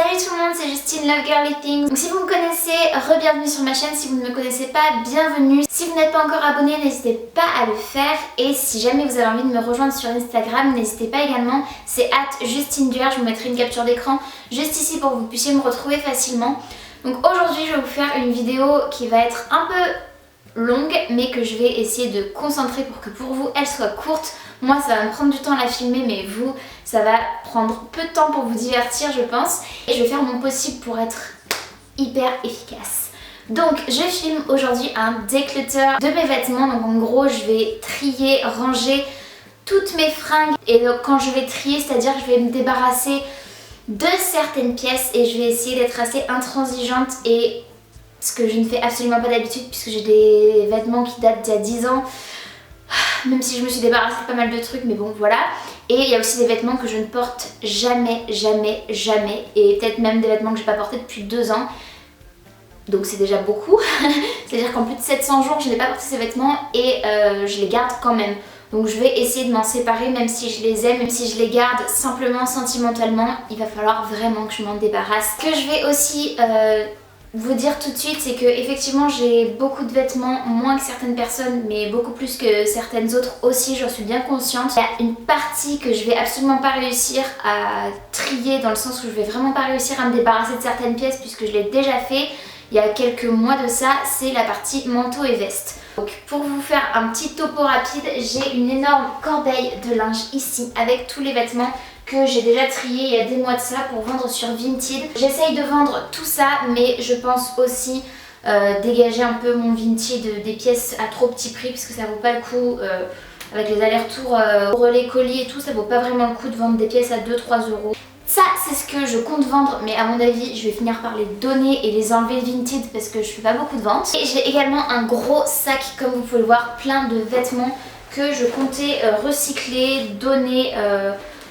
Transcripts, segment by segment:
Salut tout le monde, c'est Justine Love Girly Things. Donc si vous me connaissez, re-bienvenue sur ma chaîne. Si vous ne me connaissez pas, bienvenue. Si vous n'êtes pas encore abonné, n'hésitez pas à le faire. Et si jamais vous avez envie de me rejoindre sur Instagram, n'hésitez pas également. C'est @JustineDuer, je vous mettrai une capture d'écran juste ici pour que vous puissiez me retrouver facilement. Donc aujourd'hui je vais vous faire une vidéo qui va être un peu longue, mais que je vais essayer de concentrer pour que pour vous elle soit courte. Moi ça va me prendre du temps à la filmer, mais vous ça va prendre peu de temps pour vous divertir je pense. Et je vais faire mon possible pour être hyper efficace. Donc je filme aujourd'hui un declutter de mes vêtements. Donc en gros je vais trier, ranger toutes mes fringues. Et donc quand je vais trier, c'est-à-dire que je vais me débarrasser de certaines pièces et je vais essayer d'être assez intransigeante, et ce que je ne fais absolument pas d'habitude puisque j'ai des vêtements qui datent d'il y a 10 ans. Même si je me suis débarrassée de pas mal de trucs, mais bon voilà. Et il y a aussi des vêtements que je ne porte jamais, jamais, jamais. Et peut-être même des vêtements que j'ai pas portés depuis 2 ans. Donc c'est déjà beaucoup. C'est-à-dire qu'en plus de 700 jours, je n'ai pas porté ces vêtements et je les garde quand même. Donc je vais essayer de m'en séparer, même si je les aime, même si je les garde simplement sentimentalement. Il va falloir vraiment que je m'en débarrasse. Ce que je vais aussi vous dire tout de suite, c'est que effectivement j'ai beaucoup de vêtements, moins que certaines personnes, mais beaucoup plus que certaines autres aussi, j'en suis bien consciente. Il y a une partie que je vais absolument pas réussir à trier, dans le sens où je vais vraiment pas réussir à me débarrasser de certaines pièces puisque je l'ai déjà fait il y a quelques mois de ça, c'est la partie manteau et veste. Donc pour vous faire un petit topo rapide, j'ai une énorme corbeille de linge ici avec tous les vêtements que j'ai déjà trié il y a des mois de ça pour vendre sur Vinted. J'essaye de vendre tout ça, mais je pense aussi dégager un peu mon Vinted des pièces à trop petit prix parce que ça vaut pas le coup. Avec les allers-retours relais colis et tout, ça vaut pas vraiment le coup de vendre des pièces à 2-3 euros. Ça c'est ce que je compte vendre, mais à mon avis je vais finir par les donner et les enlever de Vinted parce que je fais pas beaucoup de ventes. Et j'ai également un gros sac, comme vous pouvez le voir, plein de vêtements que je comptais recycler, donner,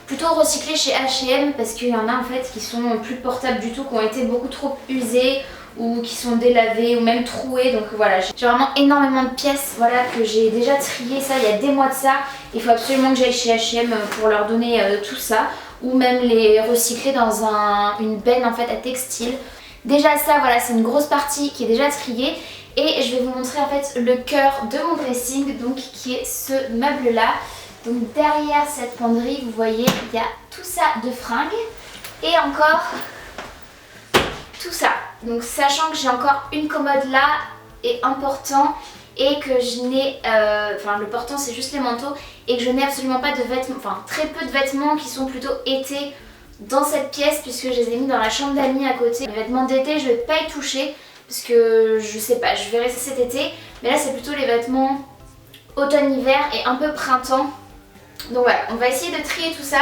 plutôt recycler chez H&M parce qu'il y en a en fait qui sont plus portables du tout, qui ont été beaucoup trop usés ou qui sont délavés ou même troués. Donc voilà, j'ai vraiment énormément de pièces, voilà, que j'ai déjà triées, ça il y a des mois de ça. Il faut absolument que j'aille chez H&M pour leur donner tout ça, ou même les recycler dans une benne en fait à textile. Déjà ça, voilà, c'est une grosse partie qui est déjà triée. Et je vais vous montrer en fait le cœur de mon dressing, donc qui est ce meuble là. Donc derrière cette penderie, vous voyez, il y a tout ça de fringues et encore tout ça. Donc sachant que j'ai encore une commode là et un portant, et que je n'ai, enfin le portant c'est juste les manteaux, et que je n'ai absolument pas de vêtements, enfin très peu de vêtements qui sont plutôt été dans cette pièce puisque je les ai mis dans la chambre d'amis à côté. Les vêtements d'été je vais pas y toucher parce que je sais pas, je verrai ça cet été, mais là c'est plutôt les vêtements automne-hiver et un peu printemps. Donc voilà, on va essayer de trier tout ça.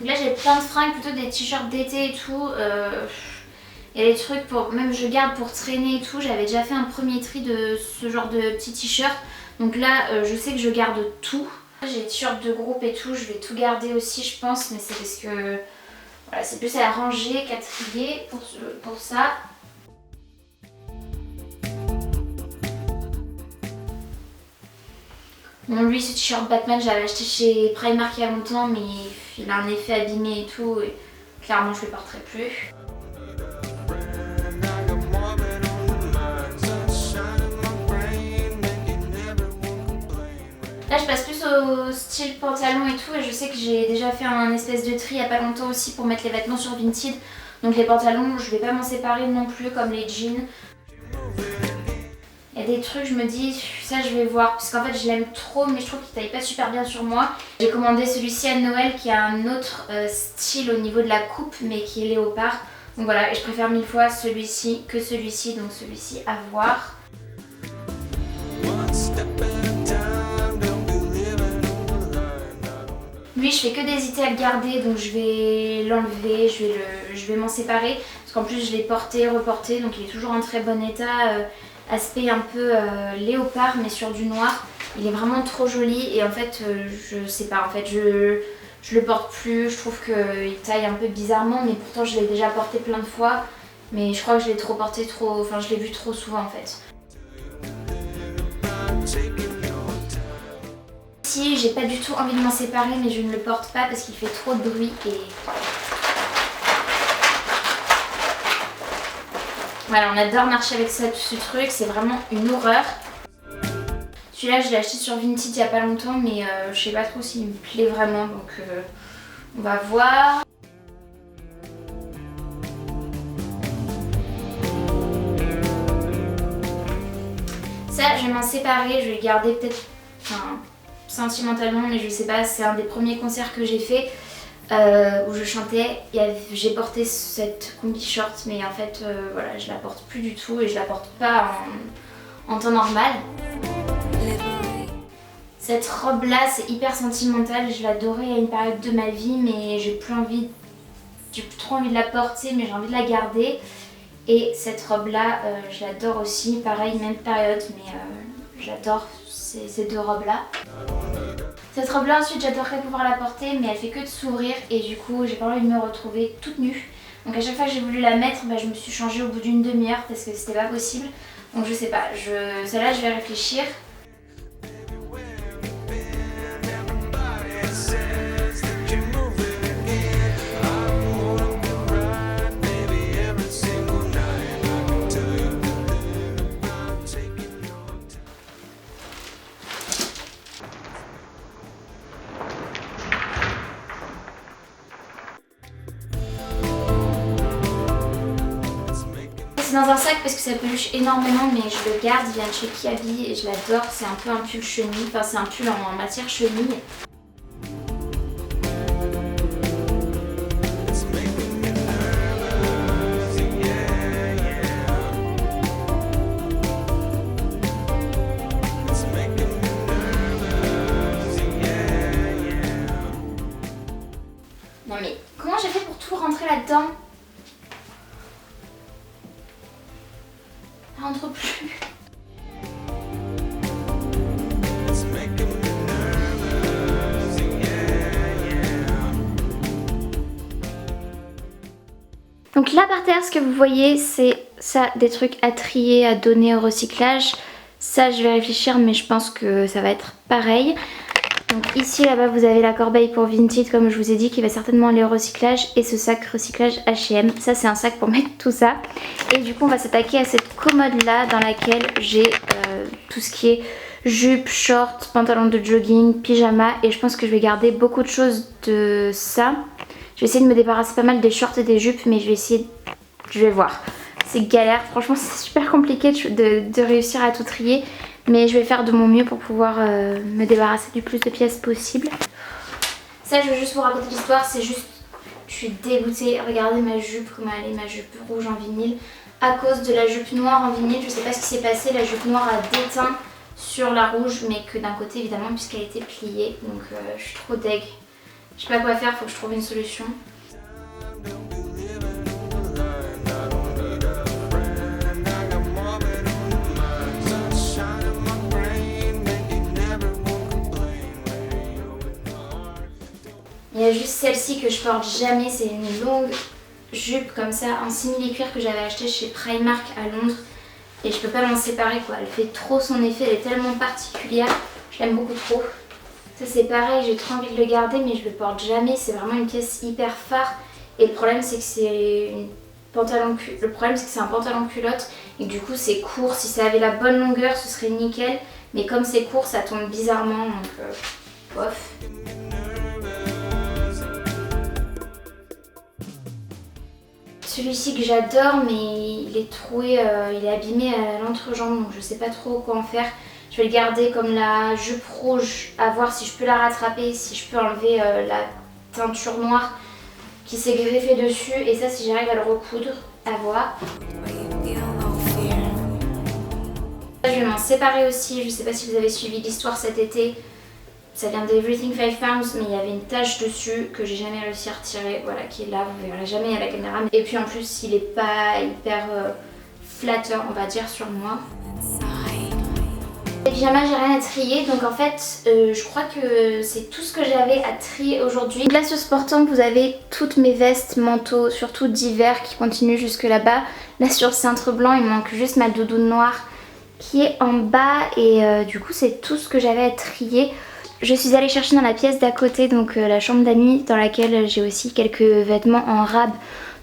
Donc là j'ai plein de fringues, plutôt des t-shirts d'été et tout. Il y a des trucs pour, même je garde pour traîner et tout. J'avais déjà fait un premier tri de ce genre de petits t-shirts. Donc là je sais que je garde tout. J'ai des t-shirts de groupe et tout, je vais tout garder aussi je pense. Mais c'est parce que voilà, c'est plus à ranger qu'à trier pour ça. Bon lui ce t-shirt Batman j'avais acheté chez Primark il y a longtemps, mais il a un effet abîmé et tout, et clairement je le porterai plus. Là je passe plus au style pantalon et tout, et je sais que j'ai déjà fait un espèce de tri il y a pas longtemps aussi pour mettre les vêtements sur Vinted. Donc les pantalons je vais pas m'en séparer non plus, comme les jeans. Il y a des trucs, je me dis, ça je vais voir, parce qu'en fait je l'aime trop, mais je trouve qu'il taille pas super bien sur moi. J'ai commandé celui-ci à Noël qui a un autre style au niveau de la coupe, mais qui est léopard. Donc voilà, et je préfère 1000 fois celui-ci que celui-ci, donc celui-ci à voir. Lui je fais que d'hésiter à le garder, donc je vais l'enlever, je vais m'en séparer. Parce qu'en plus je l'ai porté, reporté, donc il est toujours en très bon état. Aspect un peu léopard mais sur du noir. Il est vraiment trop joli et en fait je sais pas, en fait je le porte plus. Je trouve qu'il taille un peu bizarrement, mais pourtant je l'ai déjà porté plein de fois. Mais je crois que je l'ai trop porté enfin je l'ai vu trop souvent en fait. Si j'ai pas du tout envie de m'en séparer, mais je ne le porte pas parce qu'il fait trop de bruit et... Voilà, on adore marcher avec ce truc, c'est vraiment une horreur. Celui-là je l'ai acheté sur Vinted il y a pas longtemps, mais je sais pas trop s'il me plaît vraiment, donc on va voir. Ça je vais m'en séparer, je vais le garder peut-être sentimentalement, mais je sais pas, c'est un des premiers concerts que j'ai fait où je chantais. J'ai porté cette combi short, mais en fait voilà, je la porte plus du tout et je la porte pas en temps normal. Cette robe là c'est hyper sentimental, je l'adorais à une période de ma vie, mais j'ai plus trop envie de la porter, mais j'ai envie de la garder. Et cette robe là je l'adore aussi, pareil, même période, mais j'adore ces deux robes là. Cette robe là ensuite j'adorerais pouvoir la porter, mais elle fait que de s'ouvrir et du coup j'ai pas envie de me retrouver toute nue. Donc à chaque fois que j'ai voulu la mettre, je me suis changée au bout d'une demi-heure parce que c'était pas possible. Donc je sais pas, celle-là je vais réfléchir. Dans un sac parce que ça peluche énormément, mais je le garde, il vient de chez Kiabi et je l'adore. C'est un peu un pull chenille, enfin c'est un pull en matière chenille. Non mais comment j'ai fait pour tout rentrer là-dedans? Rentre plus. Donc là par terre, ce que vous voyez, c'est ça, des trucs à trier, à donner au recyclage. Ça je vais réfléchir, mais je pense que ça va être pareil. Donc ici là-bas vous avez la corbeille pour Vinted comme je vous ai dit qui va certainement aller au recyclage, et ce sac recyclage H&M. Ça c'est un sac pour mettre tout ça. Et du coup on va s'attaquer à cette commode là dans laquelle j'ai tout ce qui est jupe, short, pantalon de jogging, pyjama, et je pense que je vais garder beaucoup de choses de ça. Je vais essayer de me débarrasser pas mal des shorts et des jupes, mais je vais voir. C'est galère, franchement c'est super compliqué de réussir à tout trier. Mais je vais faire de mon mieux pour pouvoir me débarrasser du plus de pièces possible. Ça je veux juste vous raconter l'histoire, c'est juste, je suis dégoûtée. Regardez ma jupe, comment elle est, ma jupe rouge en vinyle. À cause de la jupe noire en vinyle, je sais pas ce qui s'est passé, la jupe noire a déteint sur la rouge, mais que d'un côté évidemment puisqu'elle était pliée. Donc je suis trop deg. Je sais pas quoi faire, faut que je trouve une solution. Il y a juste celle-ci que je porte jamais, c'est une longue jupe comme ça en simili-cuir que j'avais acheté chez Primark à Londres. Et je peux pas m'en séparer quoi, elle fait trop son effet, elle est tellement particulière, je l'aime beaucoup trop. Ça c'est pareil, j'ai trop envie de le garder mais je le porte jamais, c'est vraiment une pièce hyper phare. Et le problème c'est que c'est un pantalon culotte et du coup c'est court. Si ça avait la bonne longueur ce serait nickel, mais comme c'est court ça tombe bizarrement, donc bof. Celui-ci que j'adore, mais il est troué, il est abîmé à l'entrejambe, donc je sais pas trop quoi en faire. Je vais le garder comme la jupe rouge, à voir si je peux la rattraper, si je peux enlever la teinture noire qui s'est greffée dessus, et ça si j'arrive à le recoudre, à voir. Je vais m'en séparer aussi, je sais pas si vous avez suivi l'histoire cet été. Ça vient d'Everything 5 Pounds, mais il y avait une tache dessus que j'ai jamais réussi à retirer, voilà, qui est là, vous verrez jamais à la caméra. Et puis en plus, il est pas hyper flatteur, on va dire, sur moi. Les pyjamas, j'ai rien à trier, donc en fait, je crois que c'est tout ce que j'avais à trier aujourd'hui. Donc là, sur Sportank, vous avez toutes mes vestes, manteaux, surtout d'hiver, qui continuent jusque là-bas. Là, sur le cintre blanc, il me manque juste ma doudoune noire qui est en bas, et du coup, c'est tout ce que j'avais à trier. Je suis allée chercher dans la pièce d'à côté, donc la chambre d'amis, dans laquelle j'ai aussi quelques vêtements en rab.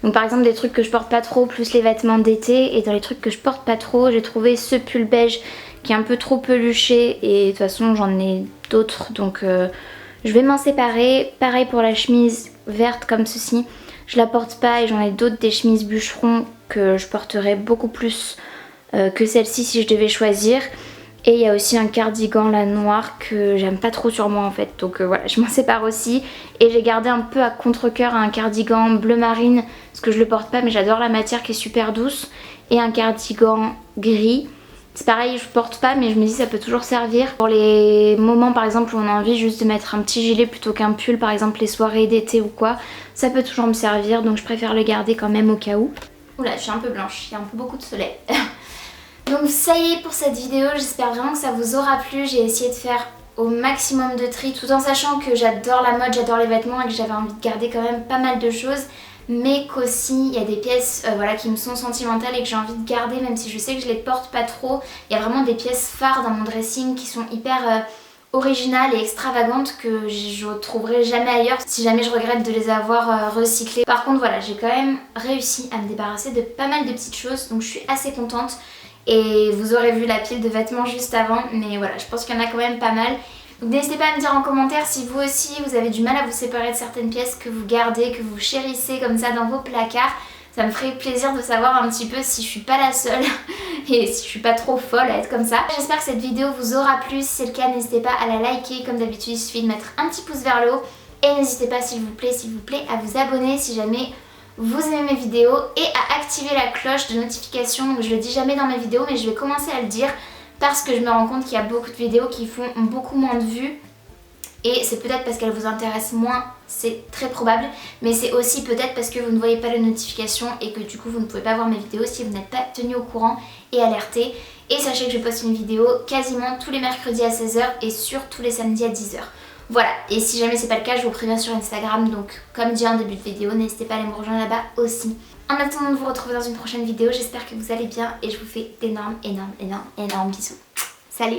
Donc par exemple des trucs que je porte pas trop, plus les vêtements d'été. Et dans les trucs que je porte pas trop, j'ai trouvé ce pull beige qui est un peu trop peluché. Et de toute façon j'en ai d'autres, donc je vais m'en séparer. Pareil pour la chemise verte comme ceci. Je la porte pas et j'en ai d'autres, des chemises bûcheron que je porterai beaucoup plus que celle-ci si je devais choisir. Et il y a aussi un cardigan là noir que j'aime pas trop sur moi en fait, donc voilà, je m'en sépare aussi. Et j'ai gardé un peu à contre-cœur un cardigan bleu marine parce que je le porte pas, mais j'adore la matière qui est super douce. Et un cardigan gris, c'est pareil, je porte pas mais je me dis ça peut toujours servir pour les moments par exemple où on a envie juste de mettre un petit gilet plutôt qu'un pull, par exemple les soirées d'été ou quoi. Ça peut toujours me servir, donc je préfère le garder quand même au cas où. Oula, je suis un peu blanche, il y a un peu beaucoup de soleil. Donc ça y est pour cette vidéo, j'espère vraiment que ça vous aura plu. J'ai essayé de faire au maximum de tri tout en sachant que j'adore la mode, j'adore les vêtements et que j'avais envie de garder quand même pas mal de choses, mais qu'aussi il y a des pièces voilà, qui me sont sentimentales et que j'ai envie de garder même si je sais que je les porte pas trop. Il y a vraiment des pièces phares dans mon dressing qui sont hyper originales et extravagantes que je trouverai jamais ailleurs si jamais je regrette de les avoir recyclées. Par contre voilà, j'ai quand même réussi à me débarrasser de pas mal de petites choses, donc je suis assez contente. Et vous aurez vu la pile de vêtements juste avant, mais voilà, je pense qu'il y en a quand même pas mal. Donc n'hésitez pas à me dire en commentaire si vous aussi vous avez du mal à vous séparer de certaines pièces que vous gardez, que vous chérissez comme ça dans vos placards. Ça me ferait plaisir de savoir un petit peu si je suis pas la seule et si je suis pas trop folle à être comme ça. J'espère que cette vidéo vous aura plu, si c'est le cas n'hésitez pas à la liker, comme d'habitude il suffit de mettre un petit pouce vers le haut. Et n'hésitez pas s'il vous plaît, à vous abonner si jamais vous aimez mes vidéos et à activer la cloche de notification. Donc je le dis jamais dans mes vidéos mais je vais commencer à le dire parce que je me rends compte qu'il y a beaucoup de vidéos qui font beaucoup moins de vues. Et c'est peut-être parce qu'elles vous intéressent moins, c'est très probable, mais c'est aussi peut-être parce que vous ne voyez pas les notifications et que du coup vous ne pouvez pas voir mes vidéos si vous n'êtes pas tenu au courant et alerté. Et sachez que je poste une vidéo quasiment tous les mercredis à 16h et sur tous les samedis à 10h. Voilà, et si jamais c'est pas le cas, je vous préviens sur Instagram, donc comme dit en début de vidéo, n'hésitez pas à aller me rejoindre là-bas aussi. En attendant de vous retrouver dans une prochaine vidéo, j'espère que vous allez bien et je vous fais d'énormes bisous. Salut!